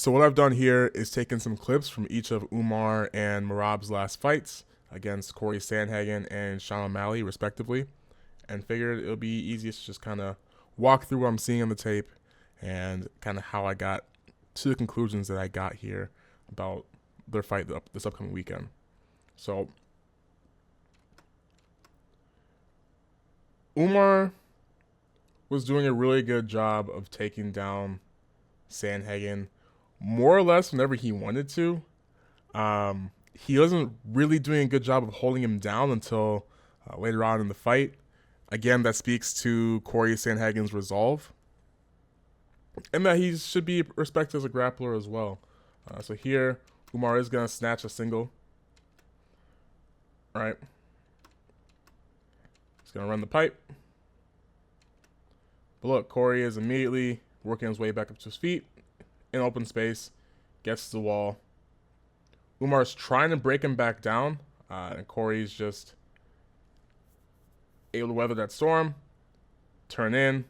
So what I've done here is taken some clips from each of Umar and Merab's last fights against Corey Sandhagen and Sean O'Malley, respectively, and figured it would be easiest to just kind of walk through what I'm seeing on the tape and kind of how I got to the conclusions that I got here about their fight this upcoming weekend. So Umar was doing a really good job of taking down Sandhagen more or less whenever he wanted to. He wasn't really doing a good job of holding him down until later on in the fight. Again, that speaks to Corey Sandhagen's resolve and that he should be respected as a grappler as well. So here, Umar is going to snatch a single. All right. He's going to run the pipe. But look, Corey is immediately working his way back up to his feet in open space, gets to the wall. Umar's trying to break him back down, and Corey's just able to weather that storm, turn in.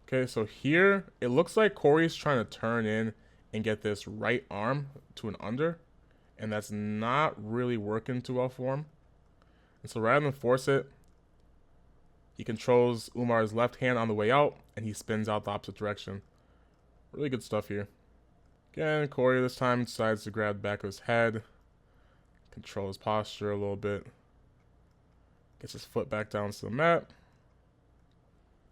Okay, so here it looks like Corey's trying to turn in and get this right arm to an under, and that's not really working too well for him. And so rather than force it, he controls Umar's left hand on the way out, and he spins out the opposite direction. Really good stuff here. Again, Corey this time decides to grab the back of his head, control his posture a little bit, gets his foot back down to the mat.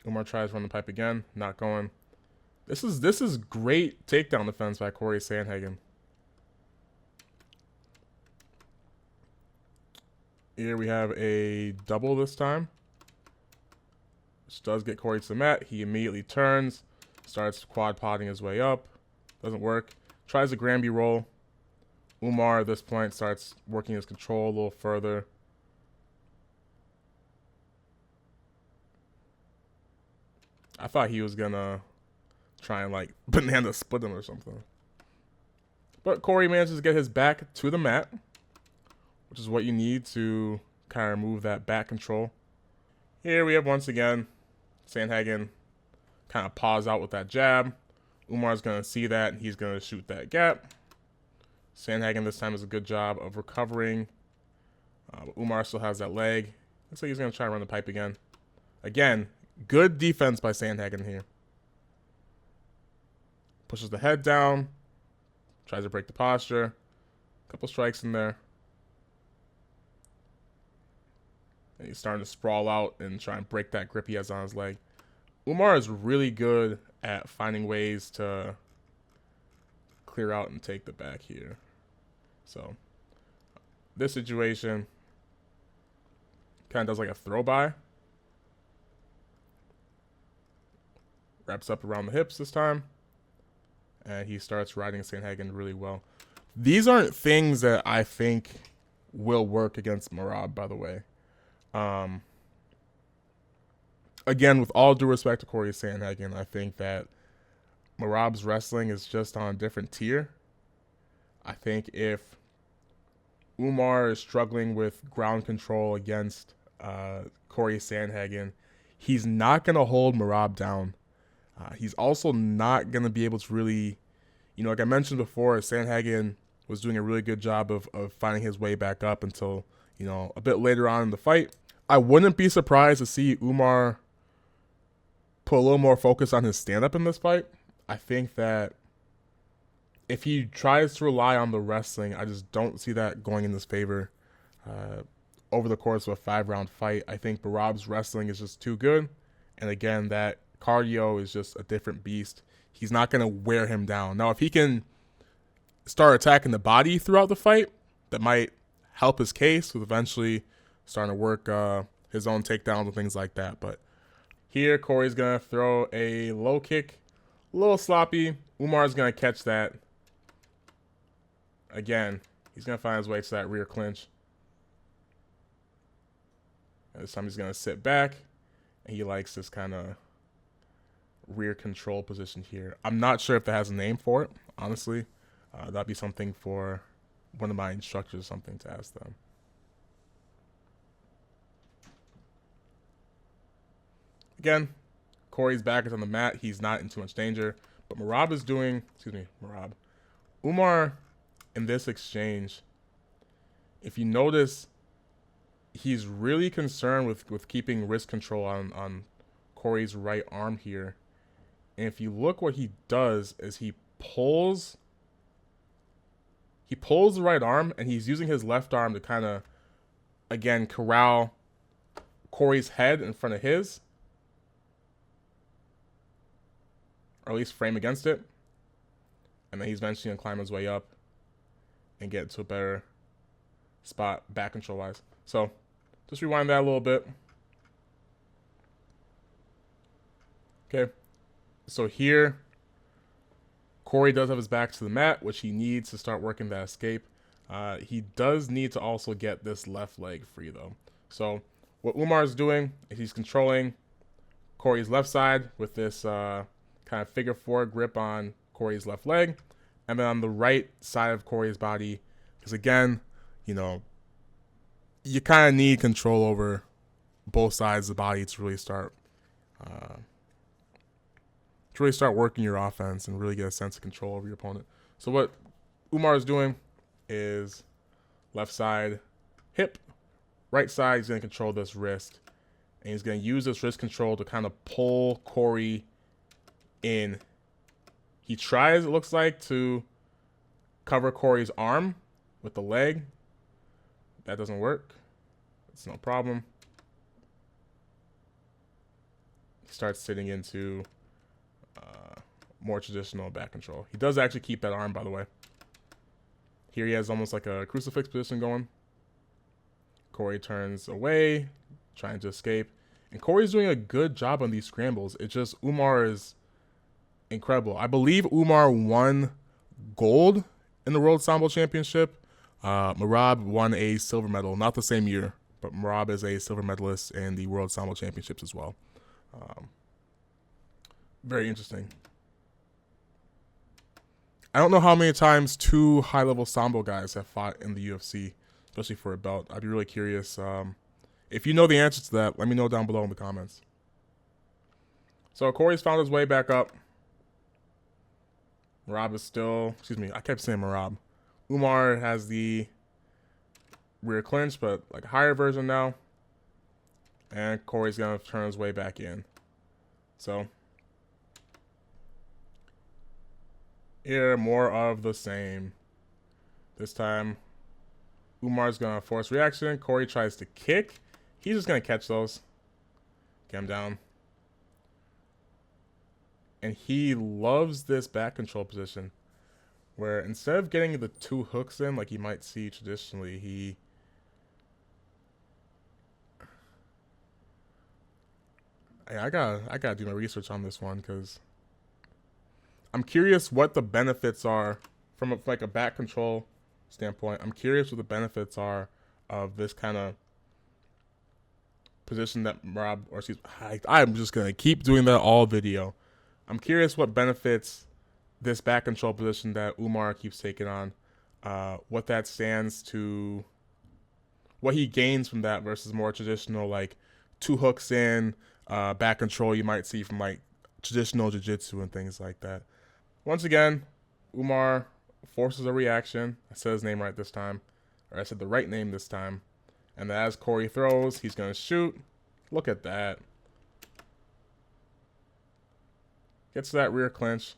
Umar tries to run the pipe again, not going. This is great takedown defense by Corey Sandhagen. Here we have a double this time, which does get Corey to the mat. He immediately turns, starts quad potting his way up. Doesn't work. Tries a Granby roll. Umar at this point starts working his control a little further. I thought he was gonna try and like banana split him or something. But Corey manages to get his back to the mat, which is what you need to kind of remove that back control. Here we have once again Sandhagen kind of paws out with that jab. Umar's going to see that, and he's going to shoot that gap. Sandhagen this time does a good job of recovering. But Umar still has that leg. Looks like he's going to try to run the pipe again. Again, good defense by Sandhagen here. Pushes the head down. Tries to break the posture. Couple strikes in there. And he's starting to sprawl out and try and break that grip he has on his leg. Umar is really good at finding ways to clear out and take the back here. So this situation kind of does like a throw by. Wraps up around the hips this time. And he starts riding Sandhagen really well. These aren't things that I think will work against Merab, by the way. Again, with all due respect to Corey Sandhagen, I think that Merab's wrestling is just on a different tier. I think if Umar is struggling with ground control against Corey Sandhagen, he's not going to hold Merab down. He's also not going to be able to really, like I mentioned before, Sandhagen was doing a really good job of finding his way back up until, a bit later on in the fight. I wouldn't be surprised to see Umar put a little more focus on his stand-up in this fight. I think that if he tries to rely on the wrestling, I just don't see that going in his favor over the course of a 5-round fight. I think Merab's wrestling is just too good. And again, that cardio is just a different beast. He's not going to wear him down. Now, if he can start attacking the body throughout the fight, that might help his case with eventually starting to work his own takedowns and things like that. But here, Corey's going to throw a low kick, a little sloppy. Umar's going to catch that. Again, he's going to find his way to that rear clinch. And this time he's going to sit back, and he likes this kind of rear control position here. I'm not sure if that has a name for it, honestly. That'd be something for one of my instructors or something to ask them. Again, Corey's back is on the mat. He's not in too much danger. But Merab is doing, Umar, in this exchange, if you notice, he's really concerned with keeping wrist control on Corey's right arm here. And if you look, what he does is he pulls the right arm, and he's using his left arm to kind of, again, corral Corey's head in front of his, or at least frame against it. And then he's eventually going to climb his way up and get to a better spot back control wise. So just rewind that a little bit. Okay. So here, Corey does have his back to the mat, which he needs to start working that escape. He does need to also get this left leg free, though. So what Umar is doing is he's controlling Corey's left side with this kind of figure four grip on Corey's left leg. And then on the right side of Corey's body, because again, you know, you kind of need control over both sides of the body to really start working your offense and really get a sense of control over your opponent. So what Umar is doing is left side hip, right side, he's going to control this wrist. And he's going to use this wrist control to kind of pull Corey in. He tries, it looks like, to cover Corey's arm with the leg. That doesn't work. It's no problem. He starts sitting into more traditional back control. He does actually keep that arm, by the way. Here he has almost like a crucifix position going. Corey turns away, trying to escape. And Corey's doing a good job on these scrambles. It's just Umar is incredible. I believe Umar won gold in the World Sambo Championship. Merab won a silver medal, not the same year, but Merab is a silver medalist in the World Sambo Championships as well. Very interesting. I don't know how many times two high-level Sambo guys have fought in the UFC, especially for a belt. I'd be really curious. If you know the answer to that, let me know down below in the comments. So Corey's found his way back up. Merab is still, I kept saying Merab. Umar has the rear clinch, but like a higher version now. And Corey's going to turn his way back in. So here, more of the same. This time, Umar's going to force reaction. Corey tries to kick. He's just going to catch those. Get him down. And he loves this back control position, where instead of getting the two hooks in like you might see traditionally, I gotta do my research on this one, because I'm curious what the benefits are from a back control standpoint. I'm curious what the benefits are of this kind of position that Merab, or I'm just gonna keep doing that all video. I'm curious what benefits this back control position that Umar keeps taking on, what that stands to, what he gains from that versus more traditional like two hooks in back control you might see from like traditional jiu-jitsu and things like that. Once again, Umar forces a reaction. I said his name right this time, or I said the right name this time. And as Corey throws, he's going to shoot. Look at that. Gets to that rear clinch.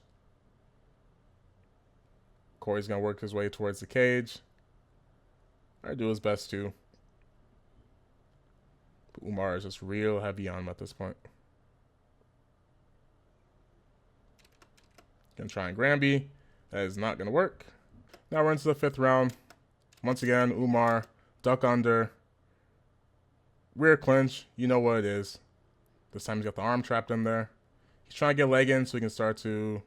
Corey's going to work his way towards the cage. I do his best too. But Umar is just real heavy on him at this point. Gonna try and Granby. That is not gonna work. Now we're into the 5th round. Once again, Umar, duck under, rear clinch. You know what it is. This time he's got the arm trapped in there. He's trying to get a leg in so he can start to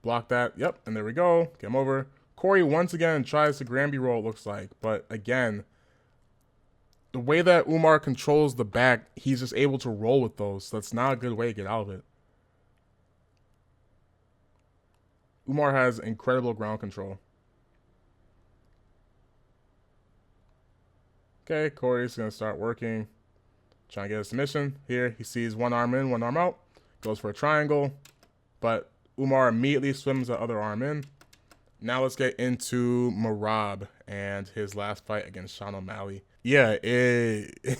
block that. Yep, and there we go. Get him over. Corey once again tries to Granby roll, it looks like. But again, the way that Umar controls the back, he's just able to roll with those. So that's not a good way to get out of it. Umar has incredible ground control. Okay, Corey's going to start working. Trying to get a submission. Here, he sees one arm in, one arm out. Goes for a triangle. But Umar immediately swims the other arm in. Now let's get into Merab and his last fight against Sean O'Malley. Yeah, this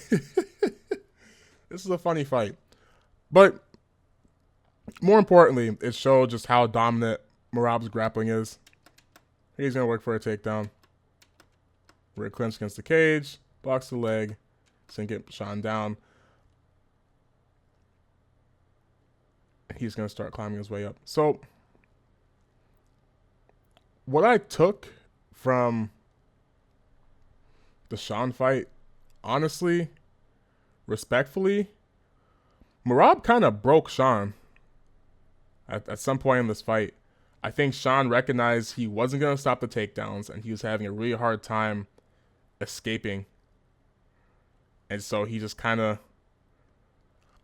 is a funny fight. But more importantly, it showed just how dominant Merab's grappling is. He's going to work for a takedown. Rear clinch against the cage. Blocks the leg. So get Sean down. He's going to start climbing his way up. So what I took from the Sean fight, honestly, respectfully, Merab kind of broke Sean at some point in this fight. I think Sean recognized he wasn't going to stop the takedowns, and he was having a really hard time escaping. And so he just kind of,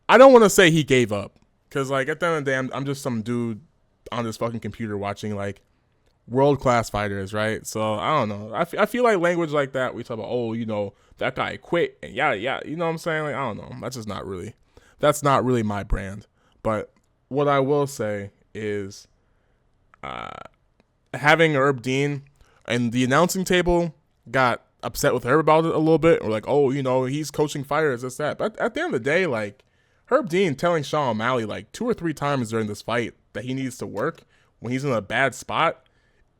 I don't want to say he gave up, because like at the end of the day, I'm just some dude on this fucking computer watching like world-class fighters, right? So I don't know. I feel like language like that, we talk about, oh, you know, that guy quit and yeah, you know what I'm saying? Like, I don't know. That's not really my brand. But what I will say is having Herb Dean and the announcing table got upset with Herb about it a little bit, or like, oh, you know, he's coaching fighters, this, that. But at the end of the day, like, Herb Dean telling Sean O'Malley like 2 or 3 times during this fight that he needs to work when he's in a bad spot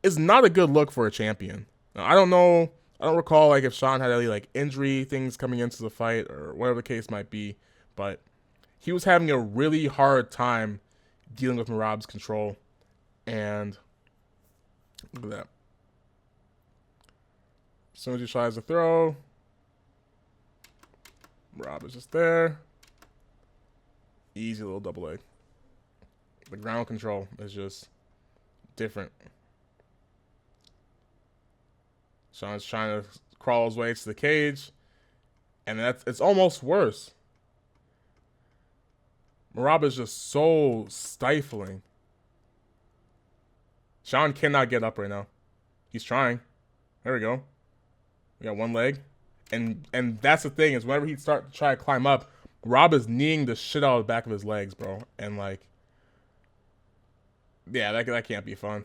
is not a good look for a champion. Now, I don't recall like if Sean had any like injury things coming into the fight or whatever the case might be, but he was having a really hard time dealing with Merab's control. And look at that. As soon as he tries to throw, Merab is just there. Easy little double leg. The ground control is just different. Sean's trying to crawl his way to the cage, and it's almost worse. Merab is just so stifling. Sean cannot get up right now. He's trying. There we go. We got one leg. And that's the thing, is whenever he starts to try to climb up, Rob is kneeing the shit out of the back of his legs, bro. And like, yeah, that can't be fun.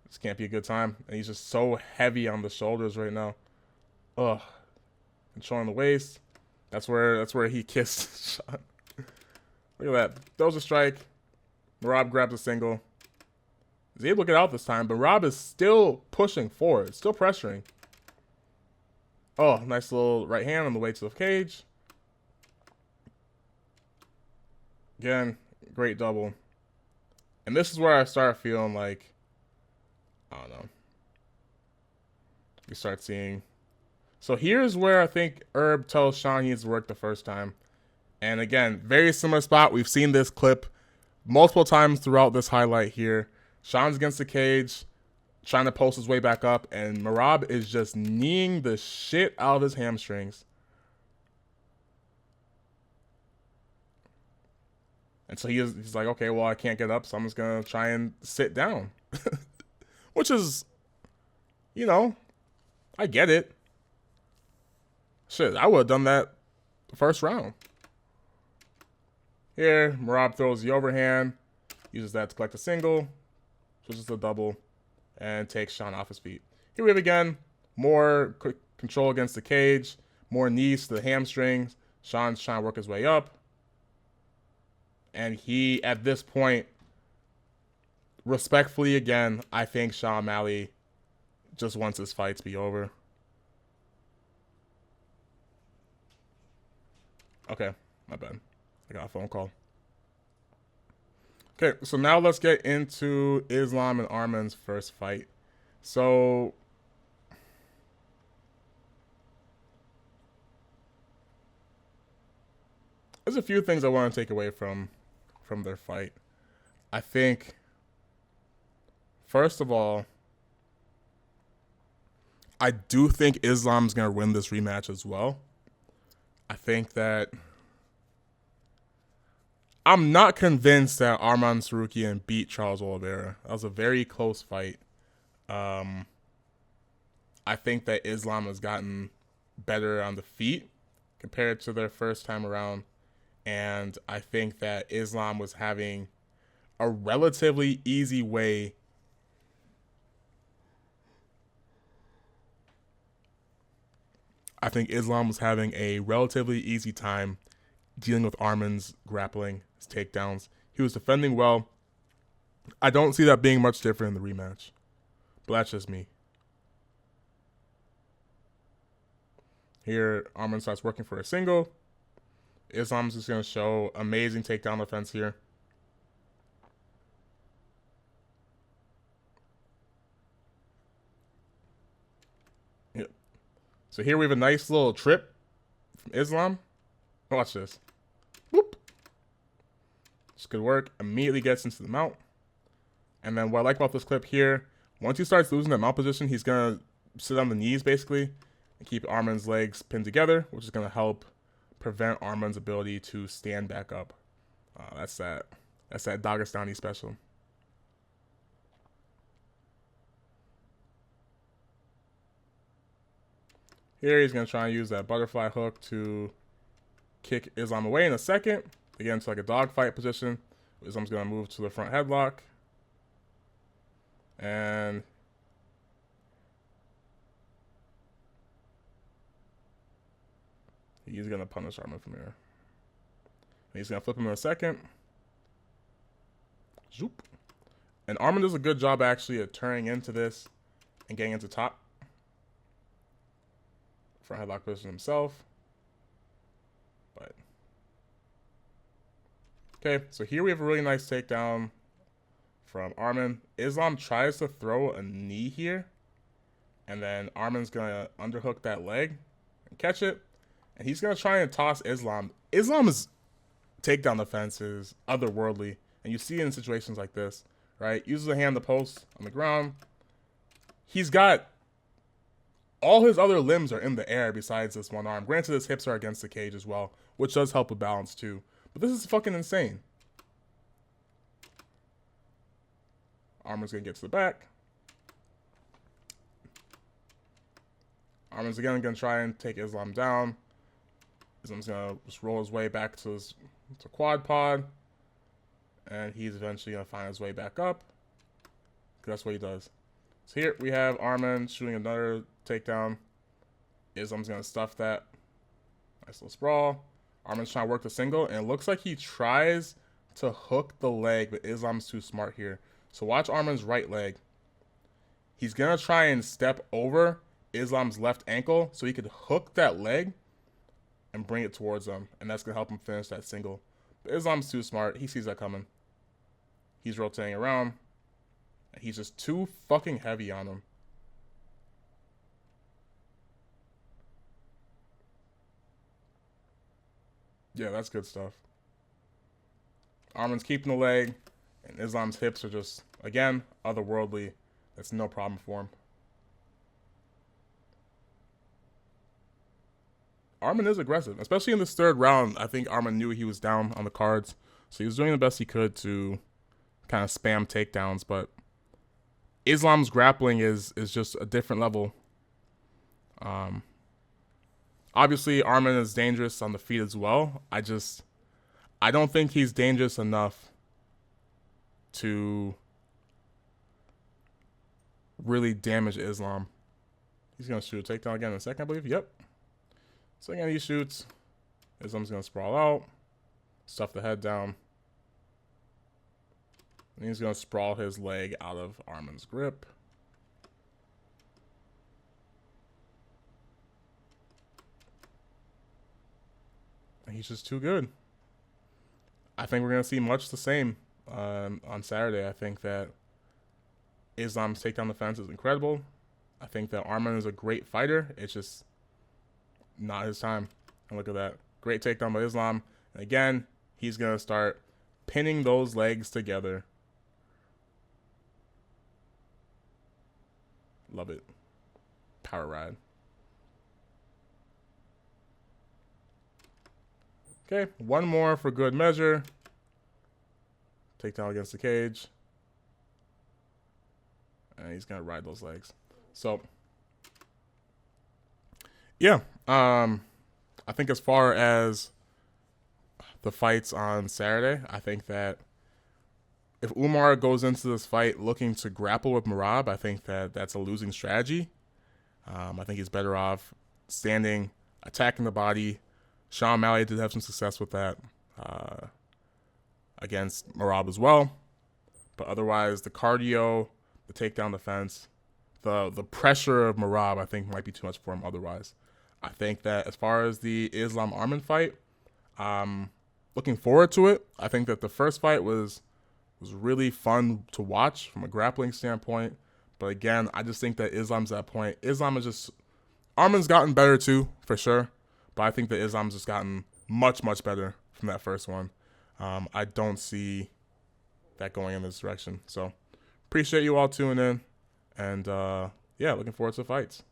This can't be a good time. And he's just so heavy on the shoulders right now. Ugh. Controlling the waist. That's where he kissed Sean. Look at that. Throws a strike. Merab grabs a single. He's able to get out this time, but Rob is still pushing forward, still pressuring. Oh, nice little right hand on the way to the cage. Again, great double. And this is where I start feeling like, I don't know. We start seeing. So here's where I think Herb tells Sean he needs to work the first time. And again, very similar spot. We've seen this clip multiple times throughout this highlight here. Sean's against the cage, trying to post his way back up, and Merab is just kneeing the shit out of his hamstrings. And so he's like, okay, well, I can't get up, so I'm just going to try and sit down. Which is, you know, I get it. Shit, I would have done that the first round. Here, Merab throws the overhand, uses that to collect a single, switches to a double, and takes Sean off his feet. Here we have again, more quick control against the cage, more knees to the hamstrings. Sean's trying to work his way up. And he, at this point, respectfully again, I think Sean O'Malley just wants his fight to be over. Okay, my bad. I got a phone call. Okay, so now let's get into Islam and Arman's first fight. So there's a few things I want to take away from their fight. I think, first of all, I do think Islam's going to win this rematch as well. I think that I'm not convinced that Arman Tsarukyan beat Charles Oliveira. That was a very close fight. I think that Islam has gotten better on the feet compared to their first time around. And I think that Islam was having a relatively easy way I think Islam was having a relatively easy time dealing with Arman's grappling, his takedowns. He was defending well. I don't see that being much different in the rematch, but that's just me. Here, Arman starts working for a single. Islam's just going to show amazing takedown defense here. Yep. So here we have a nice little trip from Islam. Watch this. Whoop. It's good work. Immediately gets into the mount. And then what I like about this clip here, once he starts losing that mount position, he's going to sit on the knees basically and keep Arman's legs pinned together, which is going to help prevent Arman's ability to stand back up. That's that Dagestani special. Here he's going to try and use that butterfly hook to kick Islam away in a second. Again, to like a dogfight position. Islam's going to move to the front headlock. And he's going to punish Arman from here. He's going to flip him in a second. Zoop. And Arman does a good job actually at turning into this and getting into top. Front headlock position himself. But okay, so here we have a really nice takedown from Arman. Islam tries to throw a knee here. And then Arman's going to underhook that leg and catch it. And he's going to try and toss Islam. Islam's takedown defense is otherworldly. And you see it in situations like this, right? Uses a hand to post on the ground. He's got all his other limbs are in the air besides this one arm. Granted, his hips are against the cage as well, which does help with balance too. But this is fucking insane. Arman's going to get to the back. Arman's again going to try and take Islam down. Islam's going to just roll his way back to his quad pod. And he's eventually going to find his way back up. Because that's what he does. So here we have Arman shooting another takedown. Islam's going to stuff that. Nice little sprawl. Arman's trying to work the single. And it looks like he tries to hook the leg, but Islam's too smart here. So watch Arman's right leg. He's going to try and step over Islam's left ankle so he could hook that leg and bring it towards him. And that's going to help him finish that single. But Islam's too smart. He sees that coming. He's rotating around. And he's just too fucking heavy on him. Yeah, that's good stuff. Arman's keeping the leg. And Islam's hips are just, again, otherworldly. That's no problem for him. Arman is aggressive, especially in this third round. I think Arman knew he was down on the cards, so he was doing the best he could to kind of spam takedowns. But Islam's grappling is just a different level. Obviously, Arman is dangerous on the feet as well. I don't think he's dangerous enough to really damage Islam. He's going to shoot a takedown again in a second, I believe. Yep. So again, he shoots. Islam's going to sprawl out. Stuff the head down. And he's going to sprawl his leg out of Arman's grip. And he's just too good. I think we're going to see much the same on Saturday. I think that Islam's takedown defense is incredible. I think that Arman is a great fighter. It's just not his time. And look at that. Great takedown by Islam. And again, he's going to start pinning those legs together. Love it. Power ride. Okay, one more for good measure. Takedown against the cage. And he's going to ride those legs. So, yeah. I think as far as the fights on Saturday, I think that if Umar goes into this fight looking to grapple with Merab, I think that that's a losing strategy. I think he's better off standing, attacking the body. Sean O'Malley did have some success with that against Merab as well. But otherwise, the cardio, the takedown defense, the pressure of Merab, I think, might be too much for him otherwise. I think that as far as the Islam Arman fight, looking forward to it. I think that the first fight was really fun to watch from a grappling standpoint. But again, I just think that Islam's at that point. Arman's gotten better too, for sure. But I think that Islam's just gotten much, much better from that first one. I don't see that going in this direction. So appreciate you all tuning in. And yeah, looking forward to the fights.